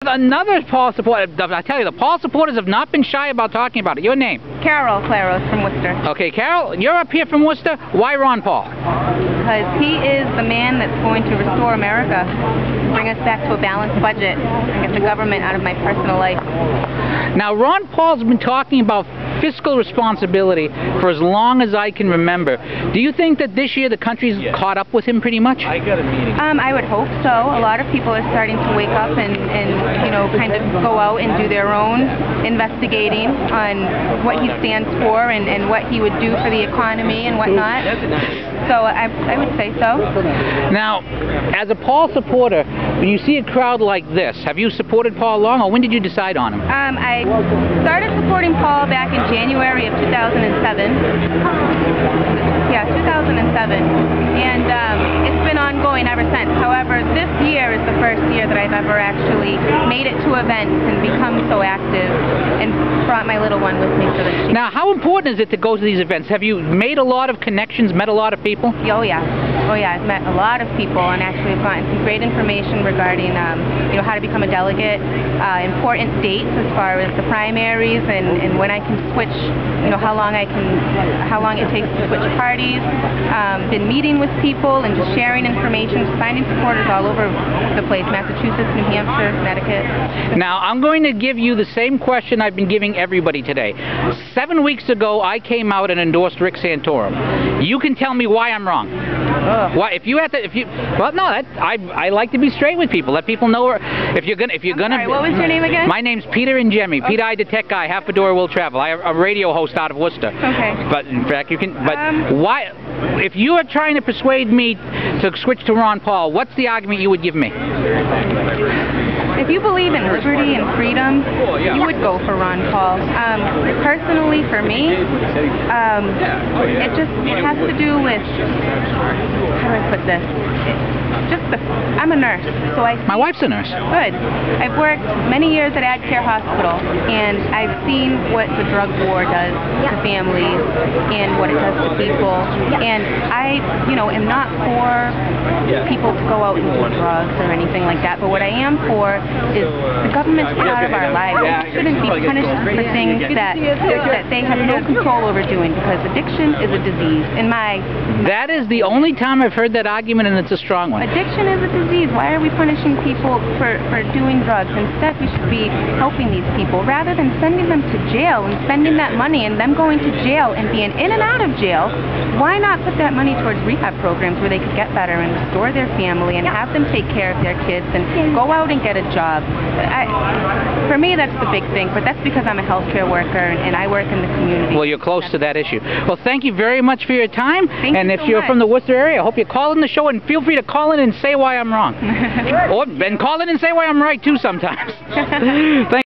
Another Paul supporter. I tell you, the Paul supporters have not been shy about talking about it. Your name? Carol Claros from Worcester. Okay, Carol, you're up here from Worcester. Why Ron Paul? Because he is the man that's going to restore America, bring us back to a balanced budget, and get the government out of my personal life. Now, Ron Paul's been talking about fiscal responsibility for as long as I can remember. Do you think that this year the country's caught up with him pretty much? I would hope so. A lot of people are starting to wake up and you know, kind of go out and do their own investigating on what he stands for and what he would do for the economy and whatnot. So I would say so. Now, as a Paul supporter, when you see a crowd like this, have you supported Paul long, or when did you decide on him? I started supporting Paul back in January of 2007. Yeah, 2007. And it's been ongoing ever since. However, this year is the first year that I've ever actually made it to events and become so active and brought my little one with me for this year. Now, how important is it to go to these events? Have you made a lot of connections, met a lot of people? Oh yeah. Oh yeah, I've met a lot of people and actually have gotten some great information regarding you know, how to become a delegate, important dates as far as the primaries and when I can switch, you know, how long it takes to switch parties. Been meeting with people and just sharing information, just finding supporters all over the place, Massachusetts, New Hampshire, Connecticut. Now, I'm going to give you the same question I've been giving everybody today. 7 weeks ago, I came out and endorsed Rick Santorum. You can tell me why I'm wrong. Why? Well, no, I like to be straight with people. Let people know if you're gonna. Sorry, what was your name again? My name's Peter and Jemmy. Okay. Peter, the tech guy. Half a door will travel. I have a radio host out of Worcester. Okay. But in fact, you can. But why? If you are trying to persuade me to switch to Ron Paul, what's the argument you would give me? If you believe in liberty and freedom, you would go for Ron Paul. Personally, for me, it just has to do with, how do I put this? I'm a nurse, so My wife's a nurse. Good. I've worked many years at Ad Care Hospital, and I've seen what the drug war does to families and what it does to people. And I, you know, am not for people to go out and do drugs or anything like that. But what I am for is the government to get out of our lives. We shouldn't be punished for things that they have no control over doing, because addiction is a disease. That is the only time I've heard that argument, and it's a strong one. Addiction is a disease. Why are we punishing people for doing drugs? Instead, we should be helping these people rather than sending them to jail and spending that money and them going to jail and being in and out of jail. Why not put that money towards rehab programs where they could get better and restore their family and have them take care of their kids and go out and get a job? For me, that's the big thing, but that's because I'm a healthcare worker and I work in the community. Well, you're close to that issue. Well, thank you very much for your time. And if you're from the Worcester area, I hope you call in the show, and feel free to call in and say why I'm wrong. And call in and say why I'm right, too, sometimes. Thank